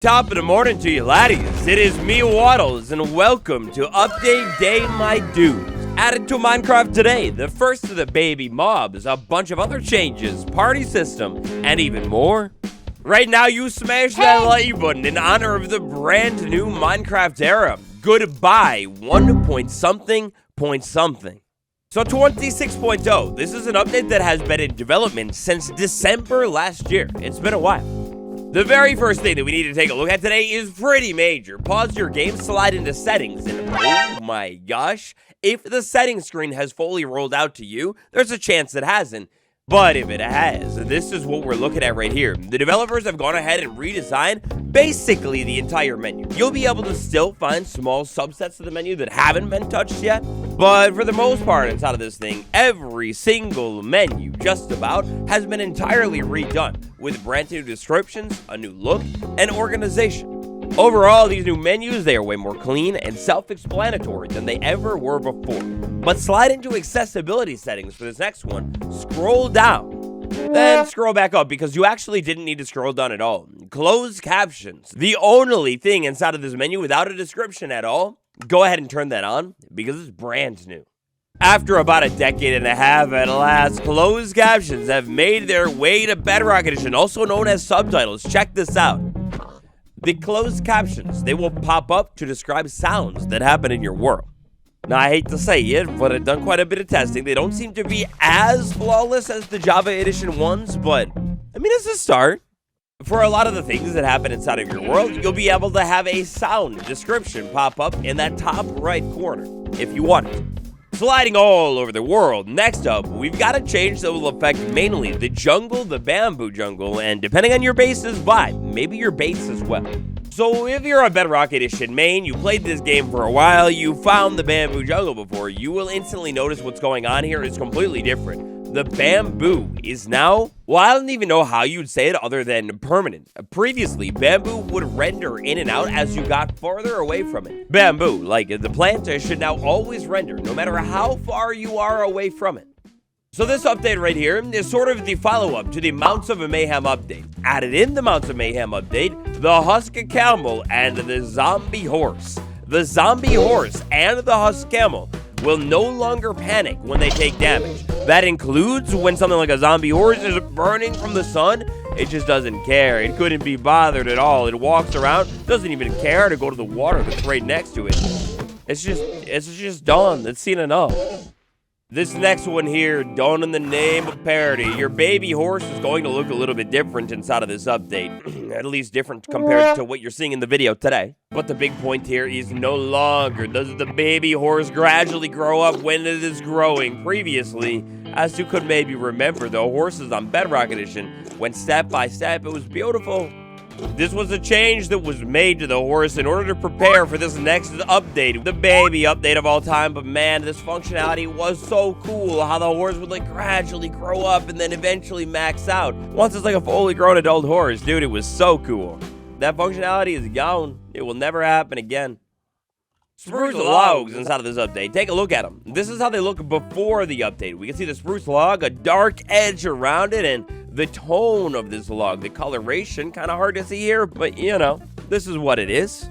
Top of the morning to you, laddies. It is me, Waddles, and welcome to Update Day, my dudes. Added to Minecraft today, the first of the baby mobs, a bunch of other changes, party system, and even more. Right now, you smash that like button in honor of the brand new Minecraft era. Goodbye, 1.something. So 26.0, this is an update that has been in development since December last year. It's been a while. The very first thing that we need to take a look at today is pretty major. Pause your game, slide into settings, and oh my gosh, if the settings screen has fully rolled out to you, there's a chance it hasn't. But if it has, this is what we're looking at right here. The developers have gone ahead and redesigned basically the entire menu. You'll be able to still find small subsets of the menu that haven't been touched yet, but for the most part inside of this thing, every single menu just about has been entirely redone with brand new descriptions, a new look, and organization. Overall, these new menus, they are way more clean and self-explanatory than they ever were before. But slide into accessibility settings for this next one, scroll down, then scroll back up because you actually didn't need to scroll down at all. Closed captions, the only thing inside of this menu without a description at all. Go ahead and turn that on because it's brand new. After about a decade and a half at last, closed captions have made their way to Bedrock Edition, also known as subtitles. Check this out. The closed captions, they will pop up to describe sounds that happen in your world. Now, I hate to say it, but I've done quite a bit of testing. They don't seem to be as flawless as the Java Edition ones, but, I mean, it's a start. For a lot of the things that happen inside of your world, you'll be able to have a sound description pop up in that top right corner, if you want it. Sliding all over the world, next up, we've got a change that will affect mainly the jungle, the bamboo jungle, and depending on your base's vibe, maybe your base as well. So if you're a Bedrock Edition main, you played this game for a while, you found the bamboo jungle before, you will instantly notice what's going on here is completely different. The bamboo is now, well, I don't even know how you'd say it other than permanent. Previously, bamboo would render in and out as you got farther away from it. Bamboo, like the plant, should now always render, no matter how far you are away from it. So this update right here is sort of the follow-up to the Mounts of Mayhem update. Added in the Mounts of Mayhem update, the Husk Camel and the Zombie Horse. The Zombie Horse and the Husk Camel will no longer panic when they take damage. That includes when something like a zombie horse is burning from the sun. It just doesn't care. It couldn't be bothered at all. It walks around, doesn't even care to go to the water that's right next to it. It's just done. It's seen enough. This next one here, done in the name of parody. Your baby horse is going to look a little bit different inside of this update. At least different compared to what you're seeing in the video today. But the big point here is no longer does the baby horse gradually grow up when it is growing. Previously, as you could maybe remember, the horses on Bedrock Edition went step by step. It was beautiful. This was a change that was made to the horse in order to prepare for this next update, the baby update of all time. But man, this functionality was so cool, how the horse would like gradually grow up and then eventually max out. Once it's like a fully grown adult horse, dude, it was so cool. That functionality is gone. It will never happen again. Spruce logs inside of this update. Take a look at them. This is how they look before the update. We can see the spruce log, a dark edge around it, and the tone of this log, the coloration, kind of hard to see here, but you know, this is what it is.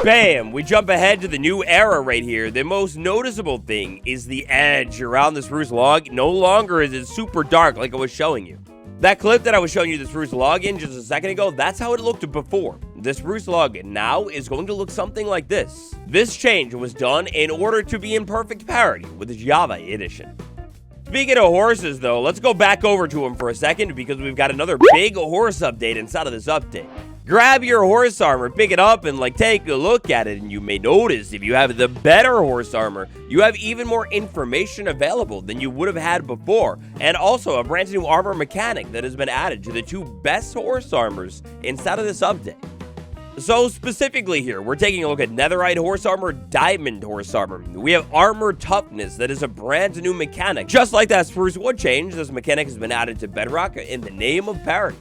Bam! We jump ahead to the new era right here. The most noticeable thing is the edge around the spruce log. No longer is it super dark like I was showing you. That clip that I was showing you the spruce log in just a second ago, that's how it looked before. The spruce log now is going to look something like this. This change was done in order to be in perfect parity with the Java Edition. Speaking of horses, though, let's go back over to them for a second because we've got another big horse update inside of this update. Grab your horse armor, pick it up, and take a look at it, and you may notice if you have the better horse armor, you have even more information available than you would have had before, and also a brand new armor mechanic that has been added to the two best horse armors inside of this update. So specifically here, we're taking a look at netherite horse armor, diamond horse armor. We have armor toughness that is a brand new mechanic. Just like that spruce wood change, this mechanic has been added to Bedrock in the name of parody.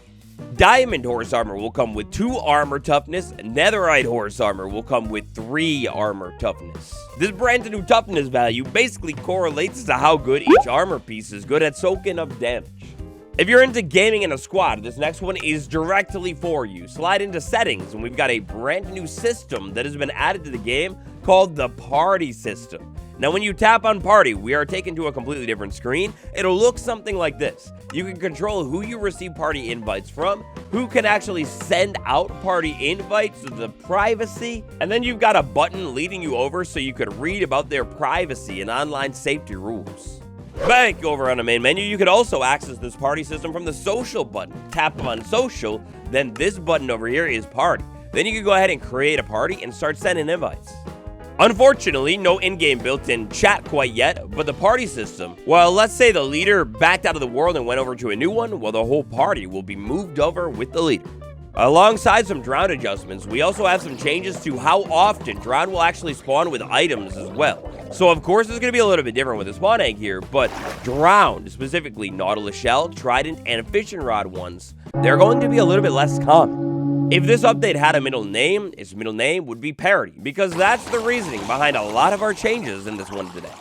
Diamond horse armor will come with 2 armor toughness, netherite horse armor will come with 3 armor toughness. This brand new toughness value basically correlates to how good each armor piece is good at soaking up damage. If you're into gaming in a squad, this next one is directly for you. Slide into settings, and we've got a brand new system that has been added to the game called the party system. Now, when you tap on party, we are taken to a completely different screen. It'll look something like this. You can control who you receive party invites from, who can actually send out party invites, the privacy, and then you've got a button leading you over so you could read about their privacy and online safety rules. Back over on the main menu, you could also access this party system from the social button. Tap on social, then this button over here is party. Then you can go ahead and create a party and start sending invites. Unfortunately, no in-game built-in chat quite yet, but the party system, well, let's say the leader backed out of the world and went over to a new one, well, the whole party will be moved over with the leader. Alongside some drown adjustments, we also have some changes to how often drown will actually spawn with items as well. So, of course, it's going to be a little bit different with the spawn egg here, but drowned, specifically nautilus shell, trident, and fishing rod ones, they're going to be a little bit less common. If this update had a middle name, its middle name would be Parody, because that's the reasoning behind a lot of our changes in this one today.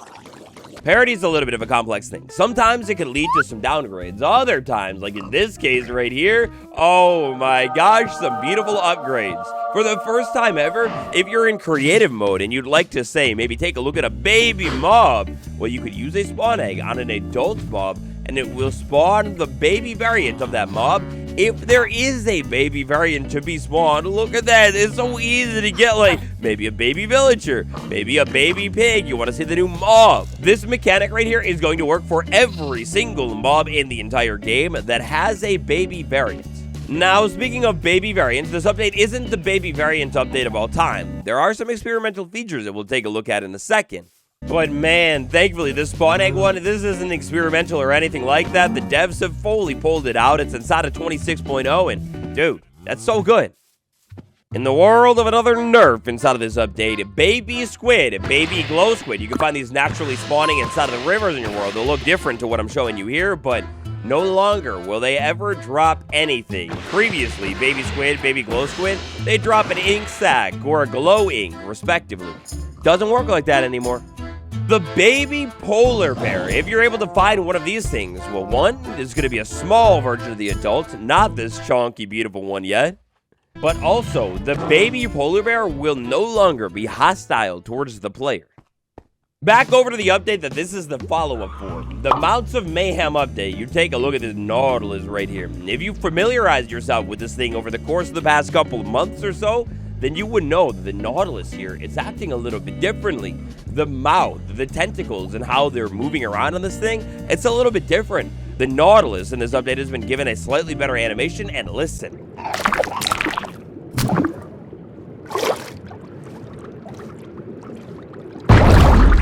Parody is a little bit of a complex thing. Sometimes it can lead to some downgrades. Other times, like in this case right here, oh my gosh, some beautiful upgrades. For the first time ever, if you're in creative mode and you'd like to say, maybe take a look at a baby mob, well, you could use a spawn egg on an adult mob, and it will spawn the baby variant of that mob. If there is a baby variant to be spawned, look at that. It's so easy to get, like, maybe a baby villager, maybe a baby pig. You want to see the new mob. This mechanic right here is going to work for every single mob in the entire game that has a baby variant. Now, speaking of baby variants, this update isn't the baby variant update of all time. There are some experimental features that we'll take a look at in a second. But man, thankfully, this spawn egg one, this isn't experimental or anything like that. The devs have fully pulled it out. It's inside of 26.0, and dude, that's so good. In the world of another nerf inside of this update, baby squid, baby glow squid. You can find these naturally spawning inside of the rivers in your world. They'll look different to what I'm showing you here, but no longer will they ever drop anything. Previously, baby squid, baby glow squid, they drop an ink sac or a glow ink, respectively. Doesn't work like that anymore. The baby polar bear, if you're able to find one of these things, well, one is going to be a small version of the adult, not this chunky, beautiful one yet. But also, the baby polar bear will no longer be hostile towards the player. Back over to the update that this is the follow-up for. The Mounts of Mayhem update. You take a look at this nautilus right here. If you familiarized yourself with this thing over the course of the past couple of months or so, then you would know that the nautilus here is acting a little bit differently. The mouth, the tentacles, and how they're moving around on this thing, it's a little bit different. The nautilus in this update has been given a slightly better animation, and listen.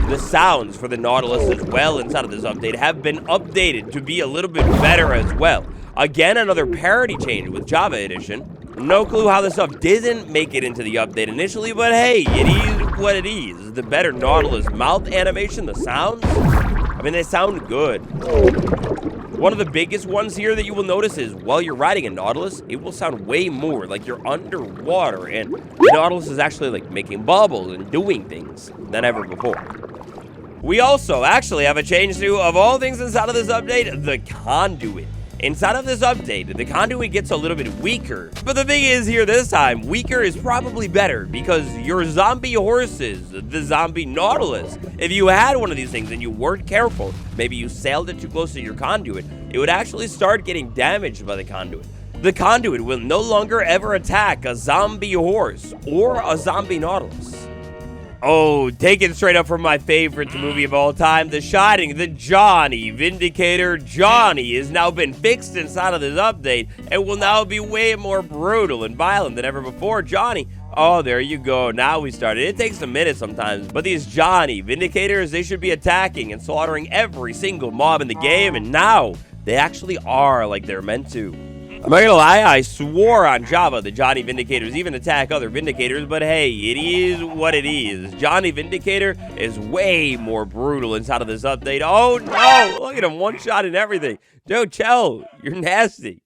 The sounds for the nautilus as well inside of this update have been updated to be a little bit better as well. Again, another parody change with Java Edition. No clue how this stuff didn't make it into the update initially, but hey, it is what it is. The better nautilus mouth animation, the sounds, I mean, they sound good. One of the biggest ones here that you will notice is while you're riding a nautilus, it will sound way more like you're underwater, and the nautilus is actually like making bubbles and doing things than ever before. We also actually have a change to, of all things inside of this update, the conduit. Inside of this update, the conduit gets a little bit weaker. But the thing is here this time, weaker is probably better because your zombie horses, the zombie nautilus, if you had one of these things and you weren't careful, maybe you sailed it too close to your conduit, it would actually start getting damaged by the conduit. The conduit will no longer ever attack a zombie horse or a zombie nautilus. Oh, taken straight up from my favorite movie of all time, The Shining, the Johnny Vindicator. Johnny has now been fixed inside of this update and will now be way more brutal and violent than ever before. Johnny, oh, there you go. Now we started. It takes a minute sometimes, but these Johnny Vindicators, they should be attacking and slaughtering every single mob in the game, and now they actually are like they're meant to. I'm not gonna lie, I swore on Java the Johnny Vindicators even attack other Vindicators, but hey, it is what it is. Johnny Vindicator is way more brutal inside of this update. Oh no, look at him, one shot and everything. Dude, chill, you're nasty.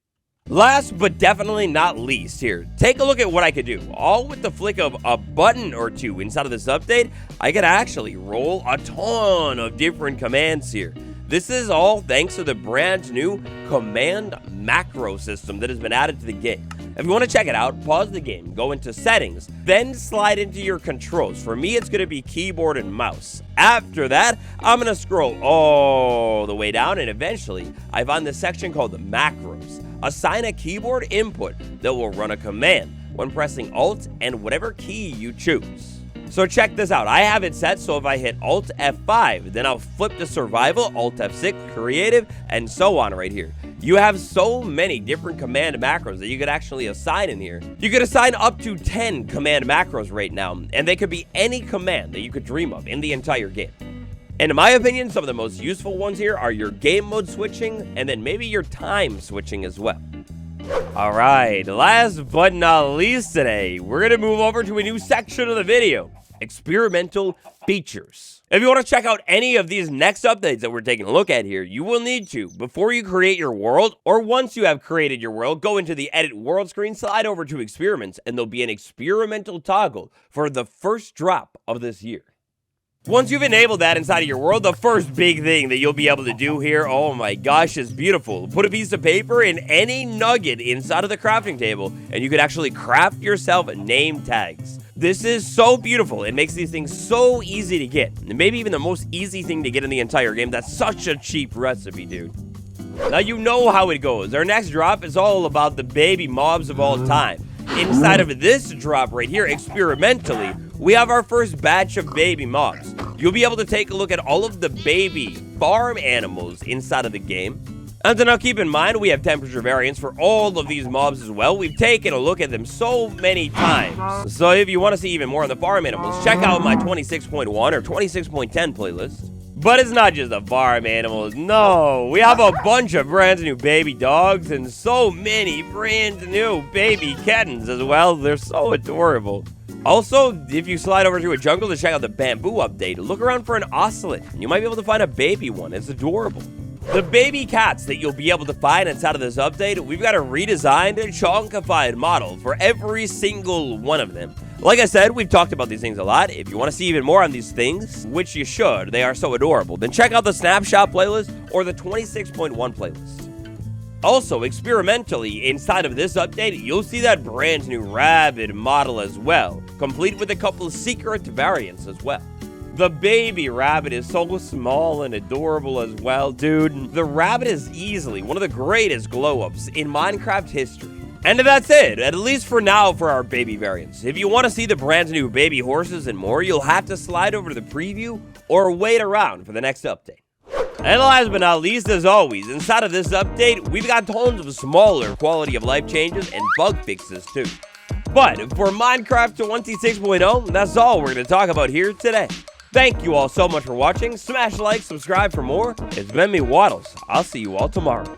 Last but definitely not least here, take a look at what I could do. All with the flick of a button or two inside of this update, I could actually roll a ton of different commands here. This is all thanks to the brand new command macro system that has been added to the game. If you want to check it out, pause the game, go into settings, then slide into your controls. For me, it's going to be keyboard and mouse. After that, I'm going to scroll all the way down, and eventually, I find this section called the macros. Assign a keyboard input that will run a command when pressing Alt and whatever key you choose. So check this out. I have it set so if I hit Alt F5, then I'll flip to Survival, Alt F6, Creative, and so on right here. You have so many different command macros that you could actually assign in here. You could assign up to 10 command macros right now, and they could be any command that you could dream of in the entire game. And in my opinion, some of the most useful ones here are your game mode switching, and then maybe your time switching as well. Alright, last but not least today, we're going to move over to a new section of the video. Experimental features. If you want to check out any of these next updates that we're taking a look at here, you will need to, before you create your world, or once you have created your world, go into the edit world screen, slide over to experiments, and there'll be an experimental toggle for the first drop of this year. Once you've enabled that inside of your world, the first big thing that you'll be able to do here, oh my gosh, is beautiful. Put a piece of paper in any nugget inside of the crafting table, and you could actually craft yourself name tags. This is so beautiful. It makes these things so easy to get. And maybe even the most easy thing to get in the entire game. That's such a cheap recipe, dude. Now you know how it goes. Our next drop is all about the baby mobs of all time. Inside of this drop right here, experimentally, we have our first batch of baby mobs. You'll be able to take a look at all of the baby farm animals inside of the game. And to now keep in mind, we have temperature variants for all of these mobs as well. We've taken a look at them so many times. So if you want to see even more on the farm animals, check out my 26.1 or 26.10 playlist. But it's not just the farm animals, no. We have a bunch of brand new baby dogs and so many brand new baby kittens as well. They're so adorable. Also, if you slide over to a jungle to check out the bamboo update, look around for an ocelot. You might be able to find a baby one. It's adorable. The baby cats that you'll be able to find inside of this update, we've got a redesigned and chunkified model for every single one of them. Like I said, we've talked about these things a lot. If you want to see even more on these things, which you should, they are so adorable, then check out the Snapshot playlist or the 26.1 playlist. Also, experimentally, inside of this update, you'll see that brand new rabbit model as well, complete with a couple of secret variants as well. The baby rabbit is so small and adorable as well, dude. The rabbit is easily one of the greatest glow-ups in Minecraft history. And that's it, at least for now, for our baby variants. If you want to see the brand new baby horses and more, you'll have to slide over to the preview or wait around for the next update. And last but not least, as always, inside of this update, we've got tons of smaller quality of life changes and bug fixes too. But for Minecraft 26.0, that's all we're going to talk about here today. Thank you all so much for watching. Smash like, subscribe for more. It's been me, Waddles. I'll see you all tomorrow.